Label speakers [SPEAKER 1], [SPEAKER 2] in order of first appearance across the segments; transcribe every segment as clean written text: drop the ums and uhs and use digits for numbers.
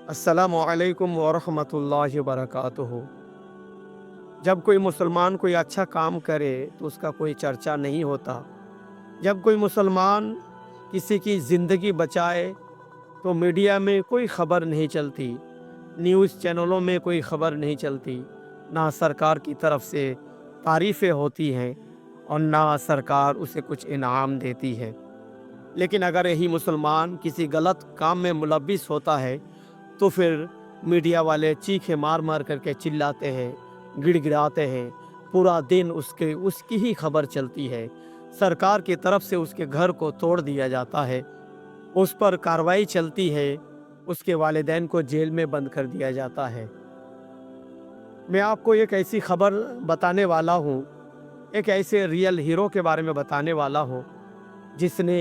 [SPEAKER 1] अस्सलामु अलैकुम वरहमतुल्लाहि वबरकातुहू। जब कोई मुसलमान कोई अच्छा काम करे तो उसका कोई चर्चा नहीं होता। जब कोई मुसलमान किसी की ज़िंदगी बचाए तो मीडिया में कोई ख़बर नहीं चलती, न्यूज़ चैनलों में कोई ख़बर नहीं चलती, ना सरकार की तरफ से तारीफ़ें होती हैं और ना सरकार उसे कुछ इनाम देती है। लेकिन अगर यही मुसलमान किसी गलत काम में मुलव्विस होता है तो फिर मीडिया वाले चीखे मार मार करके चिल्लाते हैं, गिड़गिड़ाते हैं, पूरा दिन उसकी ही खबर चलती है। सरकार की तरफ से उसके घर को तोड़ दिया जाता है, उस पर कार्रवाई चलती है, उसके वालिदैन को जेल में बंद कर दिया जाता है। मैं आपको एक ऐसी खबर बताने वाला हूँ, एक ऐसे रियल हीरो के बारे में बताने वाला हूँ जिसने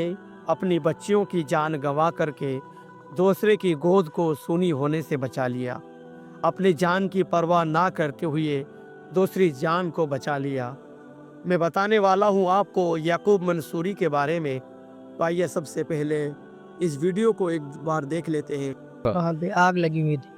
[SPEAKER 1] अपनी बच्चियों की जान गंवा करके दूसरे की गोद को सूनी होने से बचा लिया। अपनी जान की परवाह ना करते हुए दूसरी जान को बचा लिया। मैं बताने वाला हूँ आपको याकूब मंसूरी के बारे में। तो आइए सबसे पहले इस वीडियो को एक बार देख लेते हैं।
[SPEAKER 2] वहाँ पे आग लगी हुई थी,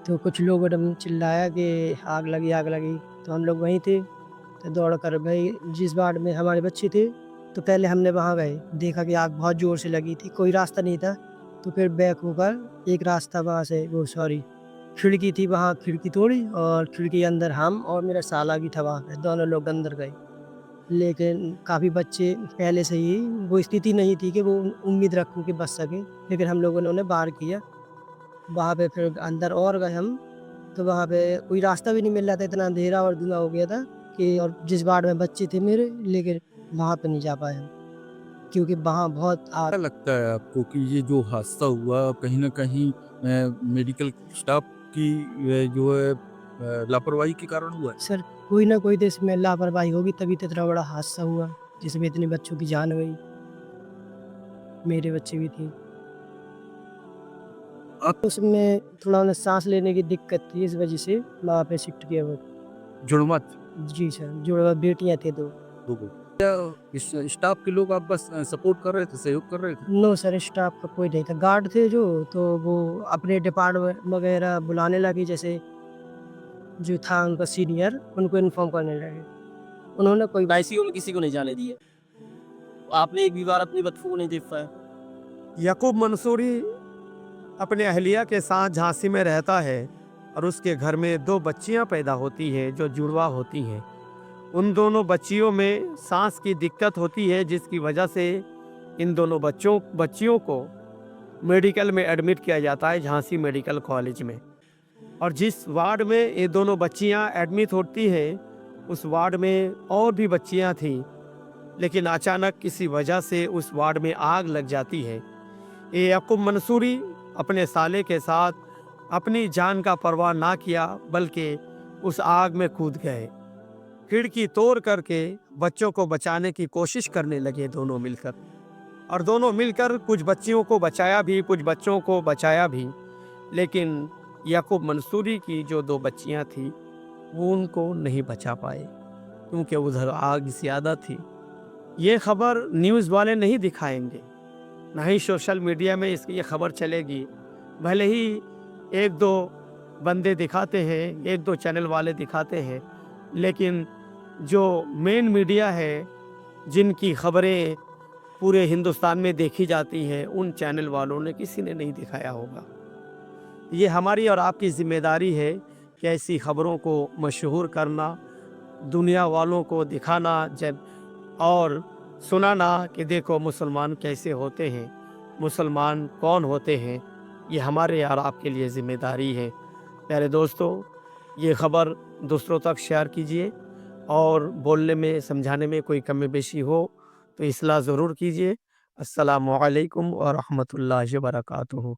[SPEAKER 2] तो कुछ लोगों ने चिल्लाया कि आग लगी, आग लगी। तो हम लोग वहीं थे, तो दौड़ कर भाई जिस वार्ड में हमारे बच्चे थे, तो पहले हमने वहाँ गए, देखा कि आग बहुत ज़ोर से लगी थी, कोई रास्ता नहीं था। तो फिर बैक होकर एक रास्ता वहाँ से वो सॉरी खिड़की थी, वहाँ खिड़की तोड़ी और खिड़की के अंदर हम और मेरा साला भी था वहाँ पे, दोनों लोग अंदर गए। लेकिन काफ़ी बच्चे पहले से ही वो स्थिति नहीं थी कि वो उम्मीद रखूँ कि बच सकें, लेकिन हम लोगों ने उन्हें बाहर किया। वहाँ पे फिर अंदर और गए हम, तो वहाँ पे कोई रास्ता भी नहीं मिल रहा था, इतना अंधेरा और धुआँ हो गया था कि और जिस वार्ड में बच्चे थे मेरे, लेकिन वहाँ पे नहीं जा पाए हम, क्योंकि वहाँ बहुत आग।
[SPEAKER 3] क्या लगता है आपको कि ये जो हादसा हुआ कहीं न कहीं मेडिकल स्टाफ की जो है लापरवाही के कारण हुआ है?
[SPEAKER 2] सर, कोई ना कोई तो इसमें लापरवाही होगी, तभी तो इतना बड़ा हादसा हुआ, जिसमें इतने बच्चों की जान गई, मेरे बच्चे भी थे।
[SPEAKER 3] आप
[SPEAKER 2] उसमें थोड़ा उन्हें साँस लेने की दिक्कत थी, इस वजह से वहाँ पे शिफ्ट किया हुआ।
[SPEAKER 3] जुड़वा थे
[SPEAKER 2] जी सर, जुड़वा बेटियाँ थी 2।
[SPEAKER 3] लोगों को। क्या इस स्टाफ के लोग आप बस सपोर्ट कर रहे थे, सहयोग कर रहे थे?
[SPEAKER 2] नो सर, स्टाफ का कोई नहीं था। गार्ड थे जो, तो वो अपने डिपार्टमेंट वगैरह बुलाने लगे, जैसे जो था उनका सीनियर, उनको इन्फॉर्म करने लगे। उन्होंने कोई
[SPEAKER 4] आईसीयू में किसी को नहीं जाने दिए। आपने एक भी बार अपनी बच्चों को नहीं देख पाया।
[SPEAKER 1] याकूब मंसूरी अपने अहलिया के साथ झांसी में रहता है और उसके घर में 2 बच्चियां पैदा होती हैं जो जुड़वा होती हैं। उन दोनों बच्चियों में सांस की दिक्कत होती है, जिसकी वजह से इन दोनों बच्चियों को मेडिकल में एडमिट किया जाता है, झांसी मेडिकल कॉलेज में। और जिस वार्ड में ये दोनों बच्चियां एडमिट होती हैं, उस वार्ड में और भी बच्चियां थीं, लेकिन अचानक किसी वजह से उस वार्ड में आग लग जाती है। ये याकूब मंसूरी अपने साले के साथ अपनी जान का परवाह ना किया, बल्कि उस आग में कूद गए। खिड़की तोड़ करके बच्चों को बचाने की कोशिश करने लगे दोनों मिलकर, और दोनों मिलकर कुछ बच्चियों को बचाया भी, कुछ बच्चों को बचाया भी। लेकिन याकूब मंसूरी की जो 2 बच्चियां थी वो उनको नहीं बचा पाए, क्योंकि उधर आग ज़्यादा थी। ये खबर न्यूज़ वाले नहीं दिखाएंगे, ना ही सोशल मीडिया में इसकी ये खबर चलेगी। भले ही 1-2 बंदे दिखाते हैं, 1-2 चैनल वाले दिखाते हैं, लेकिन जो मेन मीडिया है, जिनकी खबरें पूरे हिंदुस्तान में देखी जाती हैं, उन चैनल वालों ने किसी ने नहीं दिखाया होगा। ये हमारी और आपकी ज़िम्मेदारी है कि ऐसी खबरों को मशहूर करना, दुनिया वालों को दिखाना जब और सुनाना कि देखो मुसलमान कैसे होते हैं, मुसलमान कौन होते हैं। ये हमारे और आपके लिए ज़िम्मेदारी है। प्यारे दोस्तों, ये खबर दूसरों तक शेयर कीजिए, और बोलने में समझाने में कोई कमी बेशी हो तो इस्लाह ज़रूर कीजिए। अस्सलामु अलैकुम व रहमतुल्लाहि व बरकातुहू।